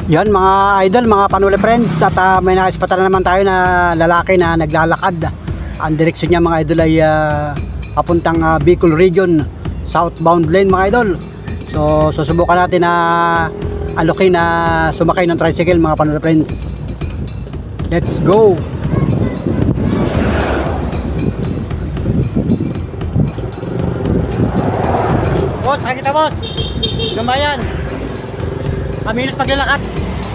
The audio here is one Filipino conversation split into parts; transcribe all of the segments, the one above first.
Yan mga idol, mga Panuli friends, at may naispatan na naman tayo na lalaki na naglalakad. Ang direksyon niya mga idol ay papuntang Bicol Region, southbound lane mga idol. So susubukan natin na alokin na sumakay ng tricycle mga Panuli friends. Let's go! Boss, kita boss! Gambayan! Kamilos paglalakad.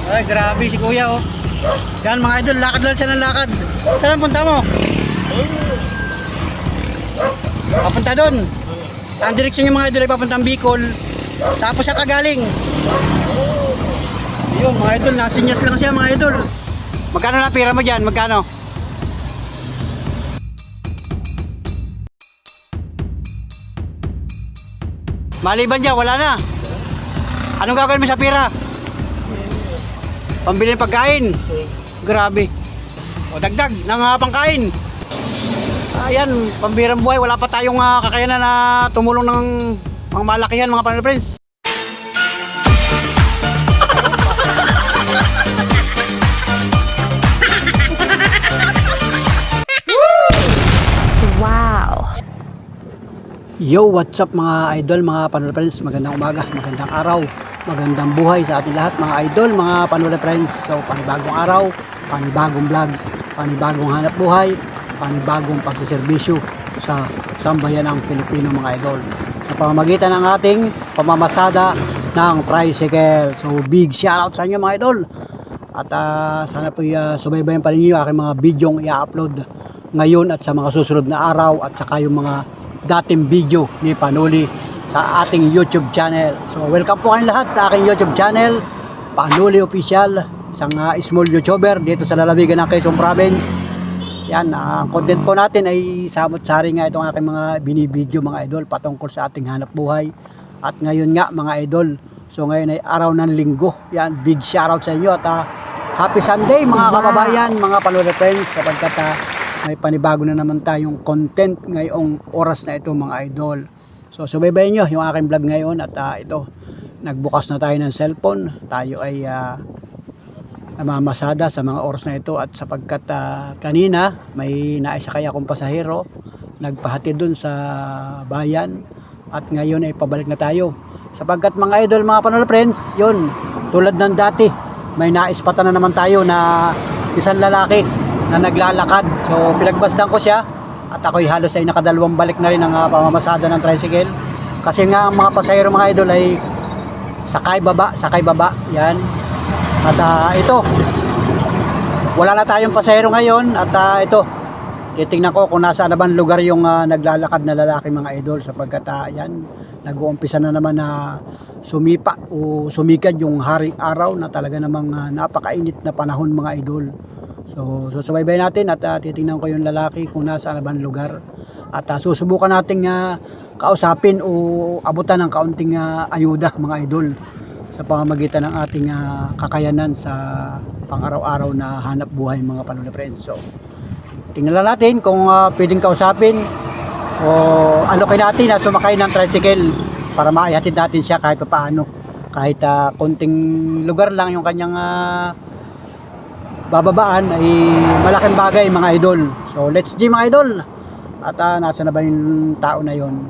Ay, grabe si kuya oh. Yan mga idol, lakad lang siya ng lakad. Saan ang punta mo? Papunta doon. Ang direksyon niya mga idol ay papuntang Bicol. Tapos siya kagaling. Yun mga idol, nasinyas lang siya mga idol. Magkano na pira mo dyan? Magkano? Maliban dyan, wala na. Anong gagawin mo sa pira? Pambili ng pagkain. Grabe. O dagdag ng pangkain. Ayan, pambirang buhay. Wala pa tayong kakayanan na tumulong ng mga malakihan mga Panuli friends. Wow! Yo, what's up mga idol, mga Panuli friends? Magandang umaga, magandang araw, magandang buhay sa ating lahat mga idol, mga Panuli friends. So panibagong araw, panibagong vlog, panibagong hanap buhay, panibagong pagsiservisyo sa sambayan ng Pilipino mga idol, sa pamamagitan ng ating pamamasada ng tricycle. So big shoutout sa inyo mga idol. At sana po subaybayan pa rin yung aking mga bidyong i-upload ngayon at sa mga susunod na araw, at saka yung mga dating video ni Panuli sa ating YouTube channel. So welcome po kayong lahat sa aking YouTube channel, Panuli Official, isang small YouTuber dito sa lalawigan ng Quezon Province. Yan, ang content po natin ay samot-sari nga itong aking mga binibideo mga idol patungkol sa ating hanap buhay. At ngayon nga mga idol, so ngayon ay araw ng linggo. Yan, big shoutout sa inyo at happy Sunday mga kababayan, mga Panuli friends, sapagkat may panibago na naman tayong content ngayong oras na ito mga idol. So subaybayan nyo yung aking vlog ngayon. At ito, nagbukas na tayo ng cellphone. Tayo ay namamasada sa mga oras na ito. At sapagkat kanina may naisakay akong pasahero, nagpahatid dun sa bayan. At ngayon ay pabalik na tayo. Sapagkat mga idol, mga Panuli friends, yun, tulad ng dati, may naispatan na naman tayo na isang lalaki na naglalakad. So pinagbasdan ko siya at ako'y halos ay nakadalawang balik na rin ang pamamasada ng tricycle, kasi nga ang mga pasahero mga idol ay sakay baba yan. At ito, wala na tayong pasahero ngayon. At ito, titingnan ko kung nasa bang lugar yung naglalakad na lalaki mga idol, sapagkat yan, nag-uumpisa na naman na sumipa o sumikad yung haring araw na talaga namang napakainit na panahon mga idol. So susubaybay natin at titingnan ko yung lalaki kung nasa bang lugar, at susubukan nating kausapin o abutan ng kaunting ayuda mga idol sa pamamagitan ng ating kakayanan sa pang-araw-araw na hanap buhay mga Panuli friends. So tingnan lang natin kung pwedeng kausapin o alokin natin na sumakay ng tricycle para maihatid natin siya kahit paano, kahit konting lugar lang yung kanyang bababaan, ay malaking bagay mga idol. So let's go mga idol. At nasa na ba yung tao na yon?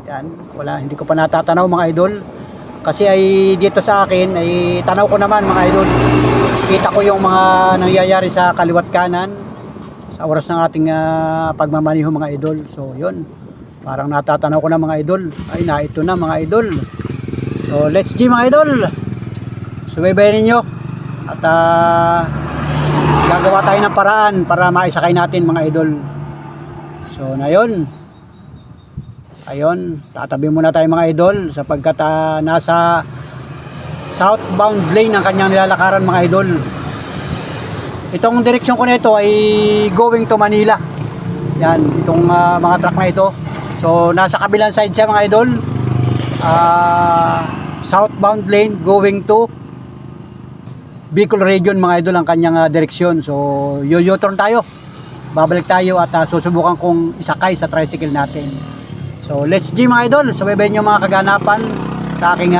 Yan, wala, hindi ko pa natatanaw mga idol, kasi ay dito sa akin ay tanaw ko naman mga idol. Kita ko yung mga nangyayari sa kaliwat kanan sa oras ng ating pagmamaniho mga idol. So yun, parang natatanaw ko na mga idol. Ay na, ito na mga idol. So let's go mga idol, subaybayan ninyo at gagawa tayo ng paraan para maisakay natin mga idol. So na yun, ayun, tatabi muna tayo mga idol, sapagkat nasa southbound lane ang kanyang nilalakaran mga idol. Itong direksyon ko nito ay going to Manila. Yan, itong mga truck na ito. So nasa kabilang side siya mga idol, southbound lane going to Bicol Region mga idol ang kanyang direksyon. So U-turn tayo, babalik tayo at susubukan kong isakay sa tricycle natin. So let's go mga idol, subaybayan nyo mga kaganapan sa aking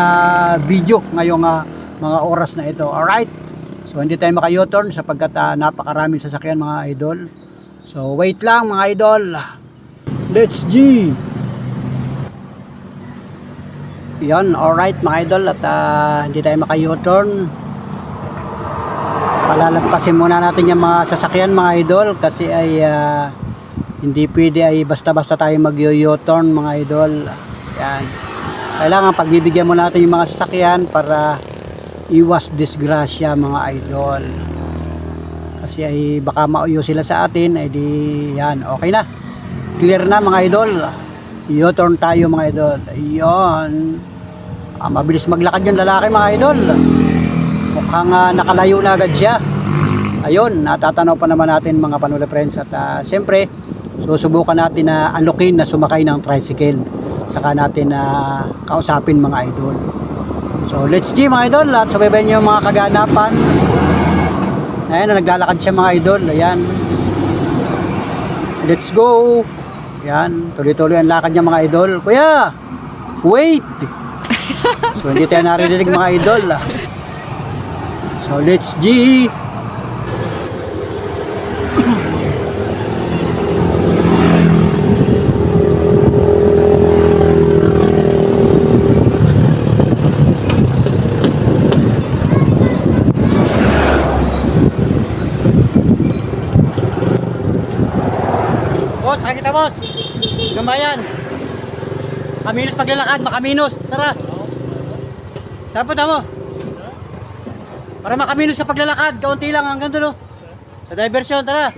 video ngayong mga oras na ito. Alright, so hindi tayo maka-U-turn sapagkat napakaraming sasakyan mga idol. So wait lang mga idol, let's G. Yan, alright mga idol, at hindi tayo maka-U-turn. Palalampasin muna natin yung mga sasakyan mga idol, kasi ay hindi pwede ay basta-basta tayo mag-U-turn mga idol. Yan, kailangan pagbibigyan muna natin yung mga sasakyan para iwas disgrasya mga idol, kasi ay baka mauyo sila sa atin. Ay di yan, okay na, clear na mga idol. U-turn tayo mga idol. Ayun, mabilis maglakad yung lalaki mga idol, mukhang nakalayo na agad siya. Ayun, natatanaw pa naman natin mga Panula friends. At siyempre susubukan natin na alukin na sumakay ng tricycle, saka natin kausapin mga idol. So let's G mga idol, at sabayin nyo yung mga kaganapan. Ayan, naglalakad siya mga idol. Ayan, let's go. Ayan, tuloy-tuloy ang lakad niya mga idol. Kuya, wait. So hindi tayo naririnig mga idol. So let's G. Boss, sakay kita boss. Gambayan. Kaminos paglalakad, makaminos. Tara. Saan punta mo? Para makaminos ka paglalakad, kaunti lang hanggang doon. Sa diversyon, tara.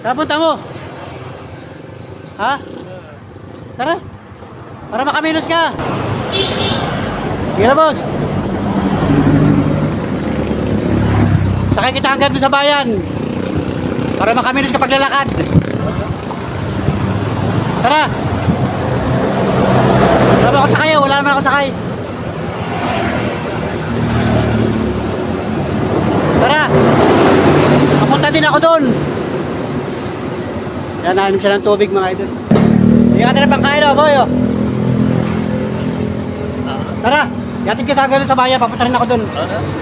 Saan punta mo? Ha? Tara. Para makaminos ka. Sige na boss. Sakay kita hanggang doon sa bayan. Para makaminos ka paglalakad. Tara. Wala naman ako sakay, wala naman ako sakay. Tara. Papunta din ako doon. Yan, nahanap siya ng tubig mga idol. Hindi ka na pangkain o, boy o. Tara, yatin kita hanggang doon sa bayan, papunta rin ako doon.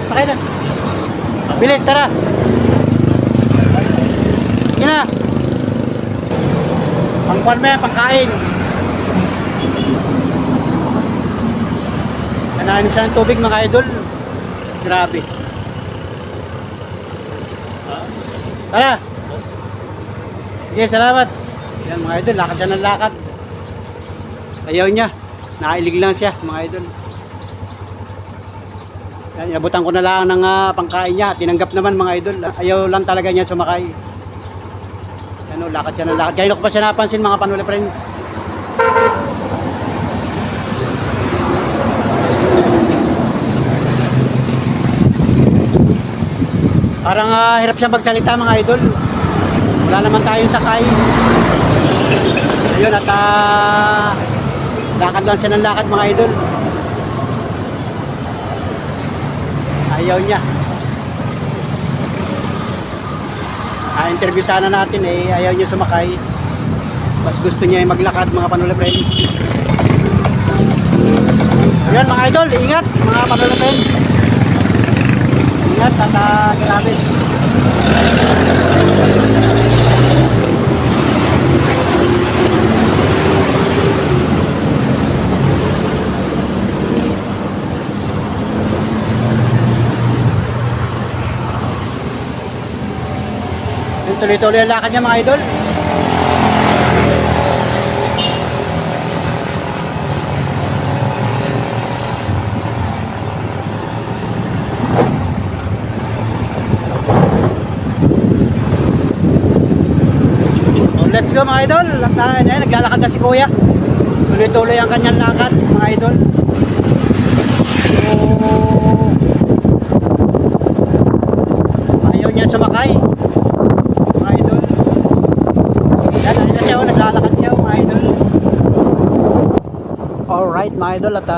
Sakay na. Bilis, tara. Sige na. Pangkuhan mo yan, pangkain. Kanahin siya ng tubig mga idol. Grabe. Tara. Sige, salamat. Yan mga idol, lakad siya ng lakad. Ayaw niya. Nakailig lang siya mga idol. Yan, inabutan ko na lang ng pangkain niya. Tinanggap naman mga idol. Ayaw lang talaga niya sumakay. Yan o, lakad siya ng lakad. Kaya ko pa siya napansin mga Panula friends. Parang hirap siya magsalita mga idol. Wala naman tayong sakay. Ayun, at lakad lang siya ng lakad mga idol. Ayaw niya. Interview sana natin ayaw niya sumakay. Mas gusto niya yung maglakad mga Panula friends. Ayun mga idol, ingat mga Panula friends. Ingat at grabe. Tuloy-tuloy ang lakad niya mga idol. Let's go mga idol. Naglalakad na si kuya. Tuloy-tuloy ang kanyang lakad mga idol. So, ayaw niya sumakay mga idol. Yan, ayun na siya, naglalakad siya mga idol. Alright mga idol, at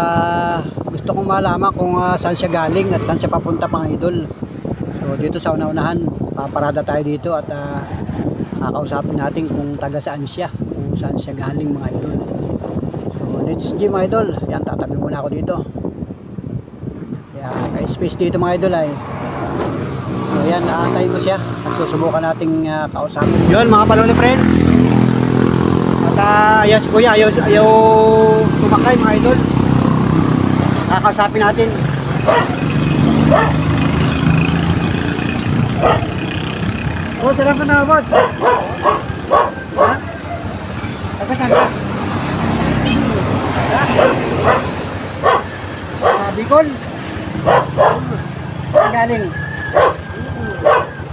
gusto kong malaman kung saan siya galing at saan siya papunta mga idol. So dito sa una-unahan, paparada tayo dito at kakausapin natin kung taga saan siya, kung saan siya galing mga idol. So Rich G mga idol. Yan, tatabi muna ako dito. Yan, may space dito mga idol ay. So yan, naantay ko siya at susubukan nating kausapin. Yun mga paluli friend. At ayan si kuya, ayaw tumakay mga idol. Kakausapin natin. Oh, sarap ka na boss. Ha? Tagasan ka? Bicol? Galing?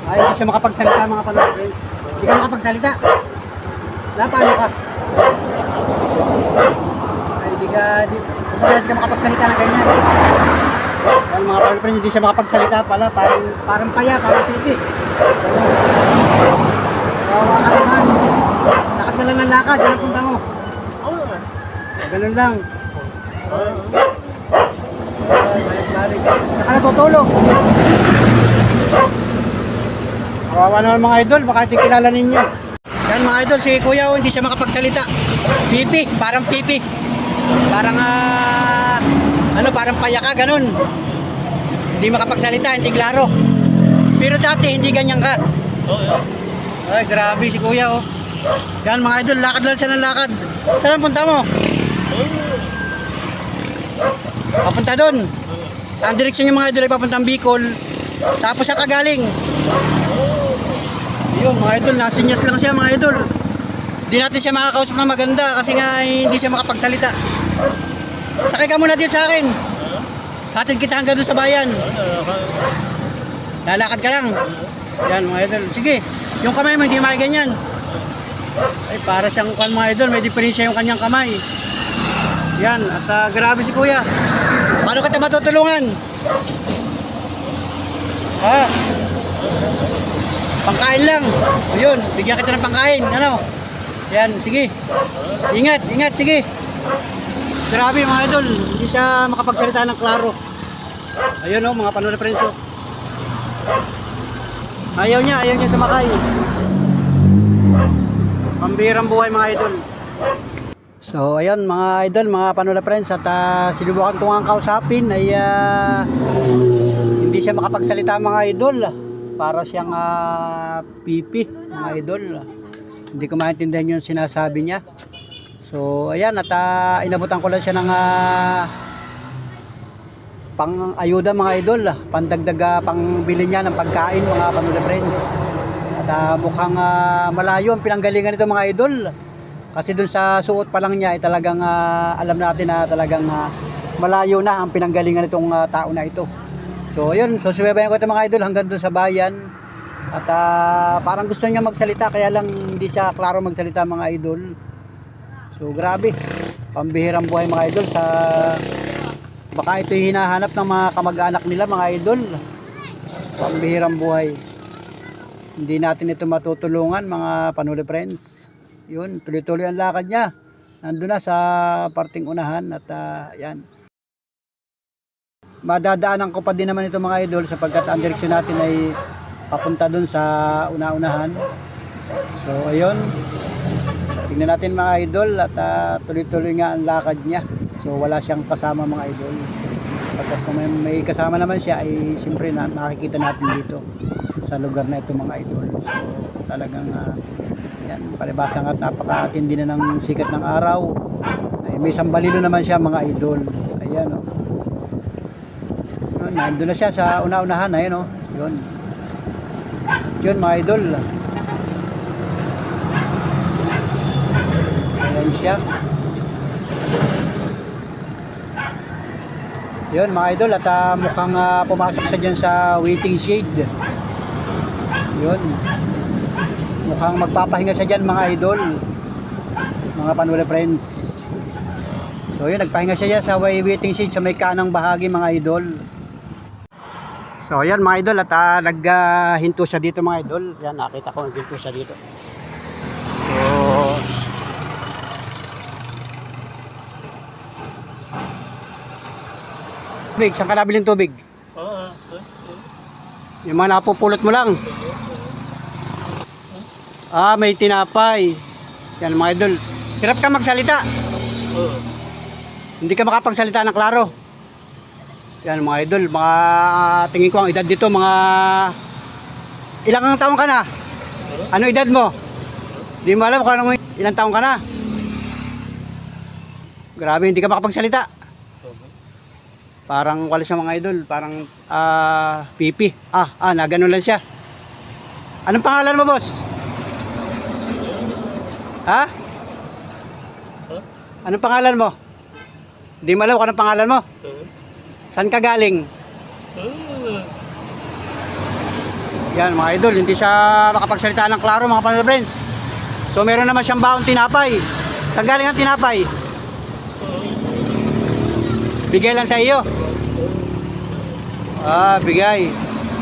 Ay, hindi siya makapagsalita mga panood. Hindi ka makapagsalita? Paano ka? Ay, hindi ka makapagsalita na ganyan. Well, mga panood, hindi siya makapagsalita pala. Parang paya, parang pipi. Kawawa ka naman. Lakad na lang ng lakad. Yan ang punta mo. Ganun lang. Balik. Saka natutulog. Kawawa naman mga idol, baka ito kilala ninyo. Yan mga idol, si kuya hindi siya makapagsalita. Pipi, parang pipi. Parang parang payaka, ganun. Hindi makapagsalita, hindi klaro. Pero dati hindi ganyan ka. Ay, grabe si kuya oh. Yan mga idol, lakad lang siya ng lakad. Saan ang punta mo? Papunta doon. Ang direksyon yung mga idol ay papuntang Bicol. Tapos sa Kagaling. Yun mga idol, nasinyas lang siya mga idol. Hindi natin siya makakausap na maganda kasi nga hindi siya makapagsalita. Sakay ka muna dito sa akin. Hatid kita hanggang doon sa bayan. Lalakad ka lang. Yan mga idol. Sige, yung kamay mo hindi makiganyan. Ay para siyang mga idol, may diferensya yung kanyang kamay. Yan, at grabe si kuya. Paano kita matutulungan? Pangkain lang. Ayun, bigyan kita ng pangkain. Ano? Yan, sige. Ingat, sige. Grabe mga idol, hindi siya makapagsalita ng klaro. Ayun oh, mga panood na friends oh. Ayaw niya sumakay. Pambihirang buhay mga idol. So ayun mga idol, mga panood friends, at sinubukan ko nga kausapin ay hindi siya makapagsalita mga idol. Para siyang pipi mga idol. Hindi ko maintindihan yung sinasabi niya. So ayan, at inabutan ko lang siya ng pang-ayuda mga idol, pandagdag pangbili niya ng pagkain mga panood friends. At mukhang malayo ang pinanggalingan nito mga idol. Kasi dun sa suot pa lang niya ay talagang alam natin na talagang malayo na ang pinanggalingan nitong tao na ito. So ayun, so subaybayan ko ito mga idol hanggang dun sa bayan. At parang gusto niya magsalita kaya lang hindi siya klaro magsalita mga idol. So grabe, pambihirang buhay mga idol. Baka ito hinahanap ng mga kamag-anak nila mga idol. Pambihirang buhay. Hindi natin ito matutulungan mga panuli friends. Yun, tuloy-tuloy ang lakad niya. Nandun na sa parting unahan at yan. Madadaanan ko pa din naman ito mga idol sapagkat ang direksyon natin ay papunta dun sa una-unahan. So ayun. Tingnan natin mga idol at tuloy-tuloy nga ang lakad niya. So wala siyang kasama mga idol. Sapagkat kung may kasama naman siya ay siyempre makikita natin dito sa lugar na ito mga idol. So talagang yan, palibasang at napakatindi na ng sikat ng araw. Ay, may sambalilo naman siya mga idol. Ayan o. Nandun na siya sa una-unahan. Ayan o. Yun. Yun mga idol. Ayan siya. Yun mga idol. At mukhang pumasok siya dyan sa waiting shade. Yun. Mukhang magpapahinga siya dyan mga idol. Mga panula friends. So yun, nagpahinga siya dyan sa waiting shade sa may kanang bahagi mga idol. So yan mga idol, at naghinto siya dito mga idol. Yan, nakita ko naghinto siya dito. So tubig, saan ka nabiling tubig? Yung mga napupulot mo lang. May tinapay. Yan mga idol. Hirap ka magsalita. Hindi ka makapagsalita ng klaro. Yan mga idol, mga tingin ko ang edad dito mga ilang taon ka na? Ano edad mo? Di mo alam kung anong ilang taon ka na. Grabe, hindi ka makapagsalita. Parang wala siya mga idol, parang pipi. Nagano lang siya. Anong pangalan mo, boss? Ha? Anong pangalan mo? Hindi mo alam kung anong pangalan mo? Saan ka galing? Yan mga idol, hindi siya makapagsalita ng klaro mga panel friends. So meron naman siyang baon tinapay. Saan galing ang tinapay? Bigay lang sa iyo. Bigay.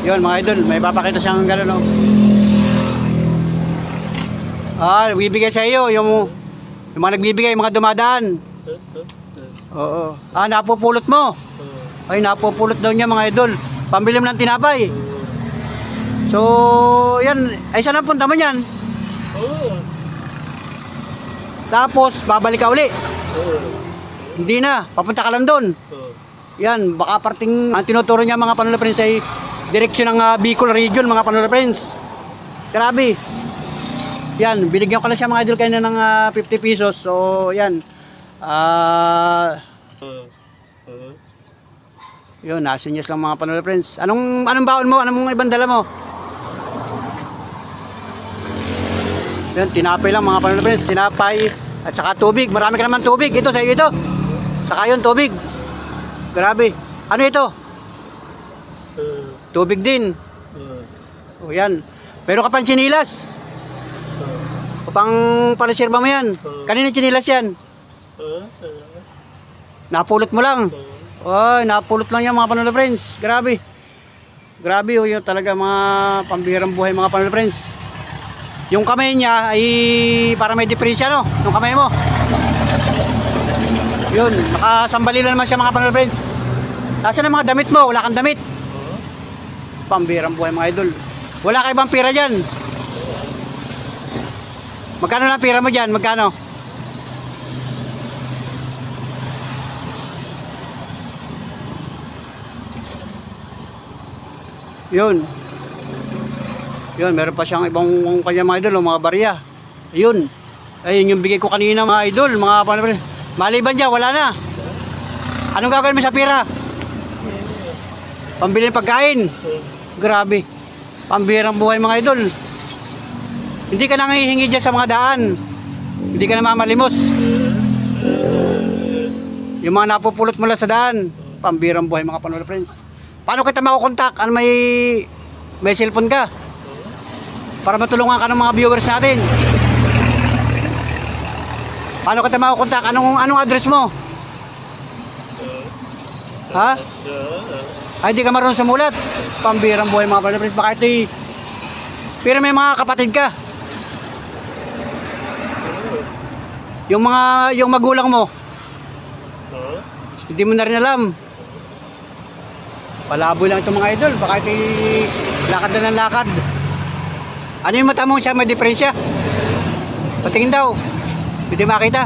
Yun mga idol, may papakita siyang gano'n, no? Bibigay sa iyo yung mga nagbibigay, mga dumadaan. Oo. Napupulot mo. Ay, napupulot daw niya mga idol. Pambili mo ng tinapay. So, yan. Ay, saan ang punta mo yan? Tapos, babalik ka uli. Hindi na. Papunta ka lang doon. Yan. Baka parting ang tinuturo niya mga Panula Friends ay direksyon ng Bicol Region mga Panula Friends. Grabe. Yan. Binigyan ko na siya mga idol kanina ng 50 pesos. So, yan. Yun, nasinyas lang mga Panula Friends. Anong baon mo? Anong ibang dala mo? Yan, tinapay lang mga Panula Friends. Tinapay at saka tubig. Marami ka naman tubig. Ito, sa iyo ito. Saka yun, tubig. Grabe. Ano ito? Tubig din. O yan. Meron ka pang chinilas. O pang palasirba mo yan. Kanina chinilas yan? Napulot mo lang. Ay, napulot lang yan mga Panula Friends. Grabe. Grabe yun talaga mga pambihirang buhay mga Panula Friends. Yung kamay niya ay para may diferensya, no? Yung kamay mo. Yun, nakasambalila naman siya mga Panula Friends. Nasaan ang mga damit mo? Wala kang damit. Pambihirang buhay mga idol. Wala ka ibang pira dyan. Magkano lang pira mo dyan? Magkano? Yun. Yun, meron pa siyang ibang kanya mga idol, mga barya. Yun. Ayun yung bigay ko kanina mga idol, mga Panula Friends. Maliban dyan, wala na. Anong gagawin mo sa pira? Pambili ng pagkain. Grabe. Pambihirang buhay mga idol. Hindi ka nangihingi dyan sa mga daan. Hindi ka na mamalimos. Yung mga napupulot mo lang sa daan. Pambihirang buhay mga Panula Friends. Paano kita makukontak? Ano may cellphone ka? Para matulungan ka ng mga viewers natin. Paano kita makukontak? Anong address mo? Ha? Ay, di ka marunong sumulat. Pambihirang buhay mga Panula Friends. Baka ito'y pero may mga kapatid ka. Yung magulang mo. Hindi mo na rin alam. Palaboy lang itong mga idol. Baka ito'y lakad na ng lakad. Ano yung mata mo siya? May diferensya? Patingin daw. Hindi makita.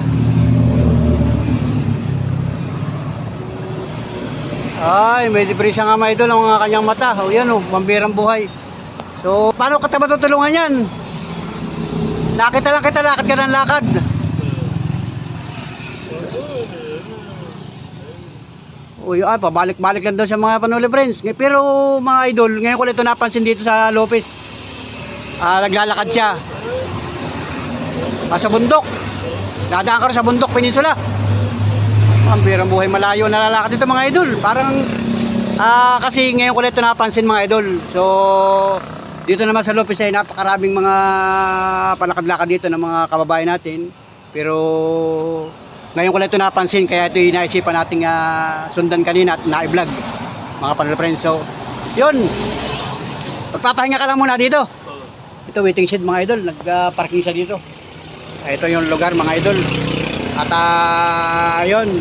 Ay, may diferensya nga mga idol ang mga kanyang mata. O yan o, pambihirang buhay. So, paano ka matutulungan yan? Nakita lang kita, lakad ka ng lakad. Uy, pabalik-balik lang daw sa mga Panula Friends. Pero mga idol, ngayon ko ito napansin dito sa Lopez. Naglalakad siya. Sa bundok. Dadaan ka rin sa bundok, Peninsula. Ang birang buhay malayo nalalakad dito mga idol. Parang, kasi ngayon ko ito napansin mga idol. So, dito naman sa Lopez ay napakaraming mga palakad-lakad dito ng mga kababayan natin. Pero ngayon ko lang ito napansin kaya ito inaisipan nating sundan kanina at na-vlog mga Panula Friends. So, yun. Magpapahinga ka lang muna dito. Ito waiting shed mga idol. Nag-parking siya dito. Ito yung lugar mga idol. At yun.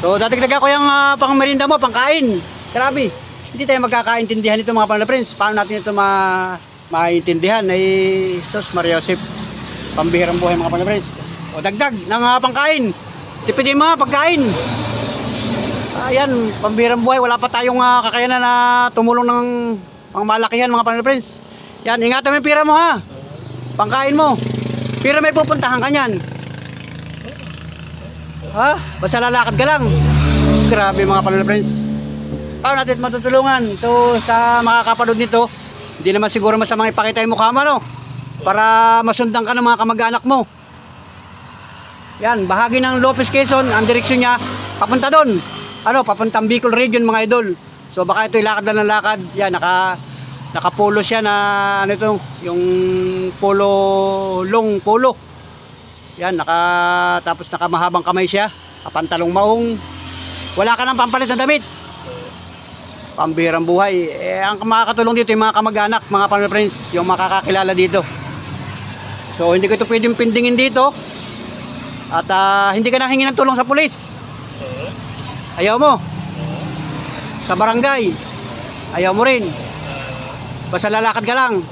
So, datigdaga ko yung pang-merinda mo, pangkain. Grabe. Hindi tayo magkakaintindihan ito mga Panula Friends. Paano natin ito maintindihan? Ay, Sus Maria Joseph. Pambihirang buhay mga Panula Friends. O dagdag ng pangkain. Tipidin mga pagkain. Ayan, pambihirang buhay. Wala pa tayong kakayanan na tumulong ng pangmalakihan mga panel friends. Yan, ingatan mo yung pira mo ha. Pangkain mo. Pira may pupuntahan ka niyan. Ha? Basta lalakad ka lang. Grabe mga panel friends. Paano natin matutulungan? So sa makakapanood nito, hindi naman siguro masamang ipakita yung mukha mo, no? Para masundan ka ng mga kamag-anak mo. Yan, bahagi ng Lopez Quezon, ang direksyon niya papunta doon. Papuntang Bicol Region mga idol. So baka ito lakad lang ng lakad. Yan, nakapolo siya na yung long polo. Yan, tapos nakamahabang kamay siya, pantalong maong. Wala ka nang pampalit na damit. Pambihirang buhay. Ang makakatulong dito yung mga kamag-anak, mga family friends, yung makakakilala dito. So hindi ko ito pwedeng pindingin dito. At hindi ka nanghingi ng tulong sa pulis. Ayaw mo. Sa barangay, ayaw mo rin. Basta lalakad ka lang.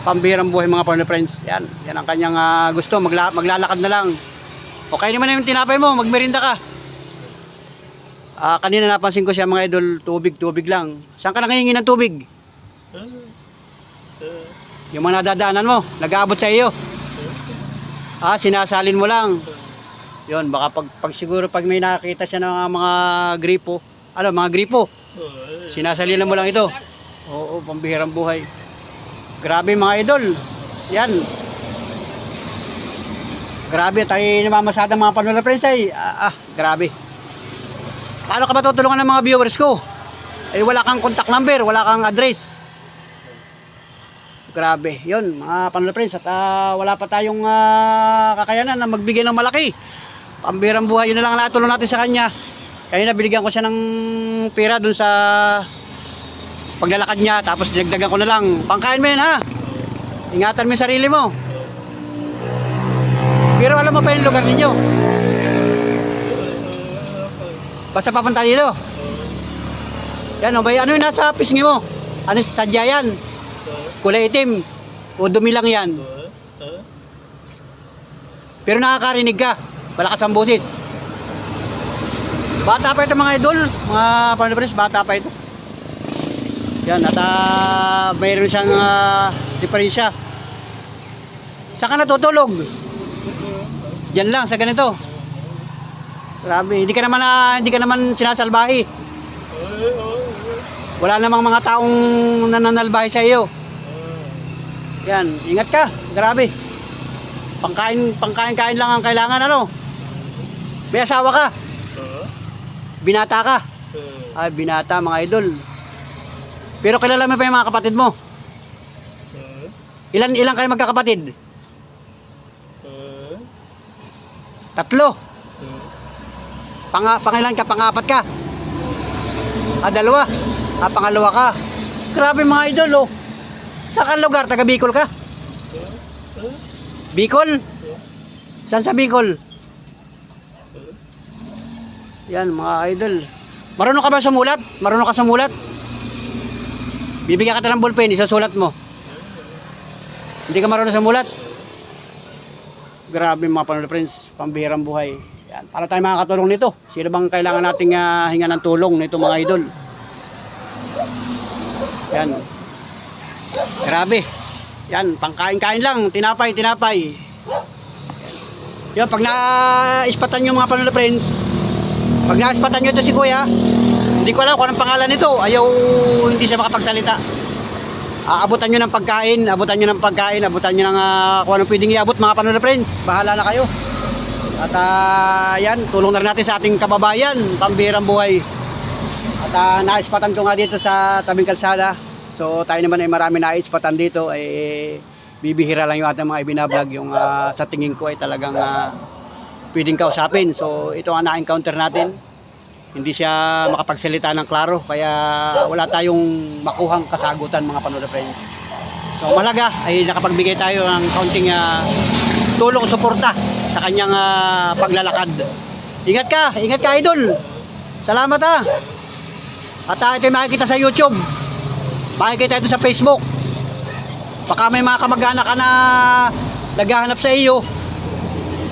Pambihirang buhay mga family friends. Yan ang kanyang gusto, maglalakad na lang. Okay naman yung tinapay mo, magmerinda ka. Kanina napansin ko siya mga idol, tubig lang. Saan ka nangihingi ng tubig? Yung mga nadadaanan mo, nag-aabot sa iyo. Sinasalin mo lang. Yun, baka pag siguro pag may nakakita siya ng mga gripo, mga gripo, sinasalin mo lang ito. Oo, pambihirang buhay. Grabe mga idol. Yan. Grabe, tayo namamasada mga panula friends ay. Grabe. Paano ka matutulungan ng mga viewers ko? Wala kang contact number, wala kang address. Grabe, yun mga panula friends. At wala pa tayong kakayanan na magbigay ng malaki. Pambihirang buhay, yun na lang natulong natin sa kanya. Kanina binigyan ko siya ng pera dun sa paglalakad niya. Tapos dinagdagan ko na lang. Pangkain mo yun ha. Ingatan mo yung sarili mo. Pero alam mo pa yung lugar ninyo. Basta papunta dito. Yan o, ano yung nasa pisngi mo? Ano sadya yan? Kulay itim. O dumi lang yan. Pero nakakarinig ka. Malakas ang boses. Bata pa ito mga idol. Mga panabres, bata pa ito. Yan, at mayroon siyang diferensya. Saan ka natutulog? Diyan lang, sa ganito. Grabe, hindi ka naman sinasalbahi. Wala namang mga taong nananalbahi sa iyo. Yan, ingat ka. Grabe. Pangkain lang ang kailangan, May asawa ka? Binata ka? Binata mga idol. Pero kilala mo pa yung mga kapatid mo? Ilan kayo magkakapatid? 3. Pangilan ka? Pangapat ka? 2? Pangalawa ka? Grabe mga idol, Saan ka lugar? Taga Bicol ka? Bicol? Saan sa Bicol? Yan mga idol. Marunong ka ba sumulat? Marunong ka sumulat? Bibigyan ka ng ballpen, isusulat mo. Hindi ka marunong sumulat? Grabe mga panalo friends, pambihirang buhay. Yan, para tayo makakatulong nito. Sino bang kailangan nating hinga ng tulong nito mga idol? Yan. Grabe. Yan, pangkain-kain lang, tinapay. Yan, pag na-ispatan nyo mga panalo friends, pag na-ispatan nyo ito si kuya, hindi ko alam kung anong pangalan nito. Hindi siya makapagsalita. Abutan nyo ng pagkain, abutan nyo ng kung anong pwedeng iabot mga panalo friends. Bahala na kayo. At yan, tulong na rin natin sa ating kababayan, pambihirang buhay. At naispatan ko nga dito sa tabing kalsada. So tayo naman ay marami naispatan dito, bibihira lang yung ating mga ibinablog. Yung sa tingin ko ay talagang pwedeng kausapin. So ito ang na-encounter natin. Hindi siya makapagsalita ng klaro, kaya wala tayong makuhang kasagutan mga panolo friends. So malaga ay nakapagbigay tayo ng kaunting tulong, suporta sa kanyang paglalakad. Ingat ka idol. Salamat At ito yung makikita sa YouTube, makikita ito sa Facebook. Baka may mga kamag-anak ka na naghahanap sa iyo.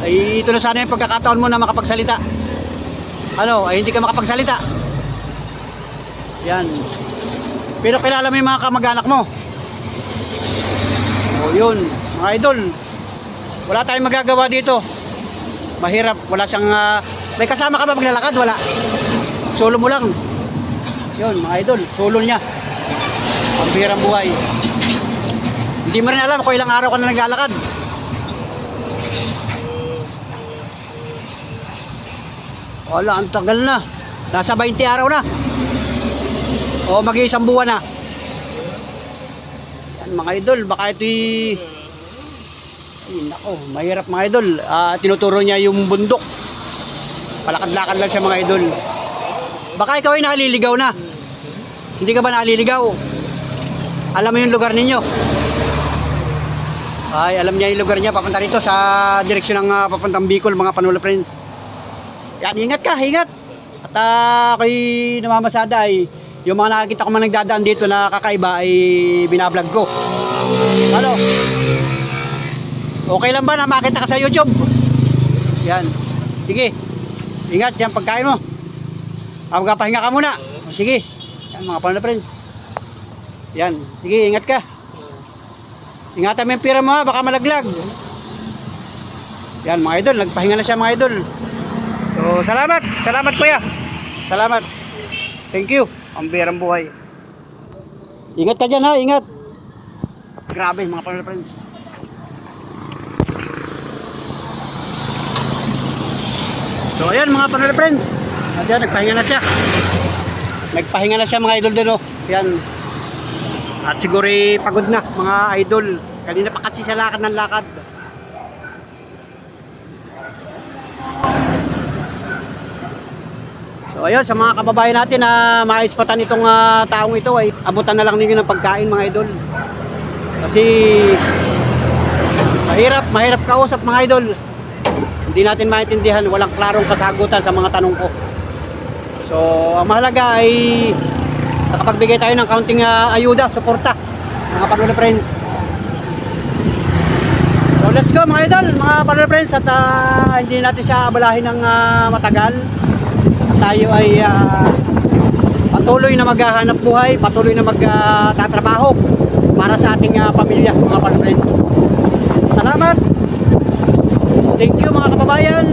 Ay ito na sana yung pagkakataon mo na makapagsalita. Ano, ay hindi ka makapagsalita. Yan. Pero kilala mo yung mga kamag-anak mo. O yun, mga idol. Wala tayong magagawa dito. Mahirap, wala siyang may kasama ka ba maglalakad? Wala. Solo mo lang. Yun, mga idol, solo niya. Ang birang buhay. Hindi mo rin alam kung ilang araw ka na naglalakad. Wala, ang tagal na. Nasa 20 araw na. O mag-iisang buwan na. Yan mga idol, baka ito ay nako, mahirap mga idol. Tinuturo niya yung bundok. Palakad-lakad lang siya mga idol. Baka ikaw ay naliligaw na. Hindi ka ba naliligaw? Alam mo yung lugar ninyo? Ay, alam niya yung lugar niya. Papunta rito sa direksyon ng papuntang Bicol, mga Panula friends. Yan, ingat ka, ingat. At ako'y namamasada ay yung mga nakikita ko man nagdadaan dito na kakaiba ay binablog ko. Ano? Okay lang ba na makita ka sa YouTube? Yan. Sige. Ingat yan pagkain mo. Magpapahinga ka muna. O, sige. Yan mga Panula friends. Yan. Sige, ingat ka. Ingatan mo yung pira mo ha, baka malaglag. Yan mga idol, nagpahinga na siya mga idol. So, salamat. Salamat kuya. Salamat. Thank you. Ang birang buhay. Ingat ka dyan ha, ingat. Grabe mga Panula friends. So ayan mga Panula friends. Ayan, nagpahinga na siya. Nagpahinga na siya mga idol din oh. Yan. At siguro pagod na mga idol. Kanina pa kasi siya lakad ng lakad. So ayun, sa mga kababayan natin na maispatan itong taong ito ay abutan na lang ninyo ng pagkain mga idol. Kasi mahirap kausap mga idol. Hindi natin maintindihan, walang klarong kasagutan sa mga tanong ko. So ang mahalaga ay nakapagbigay tayo ng kaunting ayuda, suporta mga Panula friends. So let's go mga idol, mga Panula friends. At hindi natin siya abalahin ng matagal. At tayo ay patuloy na maghahanap buhay, patuloy na magtatrabaho para sa ating pamilya mga Panula friends. Salamat. Thank you mga kababayan.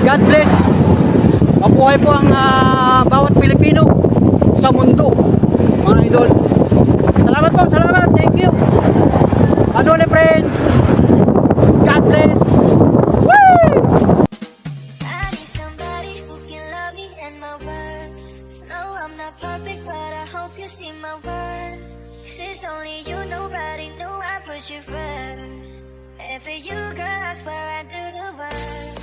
God bless. Mabuhay po ang bawat Pilipino sa mundo mga idol. Salamat po, salamat. Thank you. Panula friends. God bless. Woo! I need somebody who can love me and my worth. No, I'm not perfect, but I hope you see my worth. 'Cause it's only you, nobody knew I put you first. And for you, girl, I swear I do the work.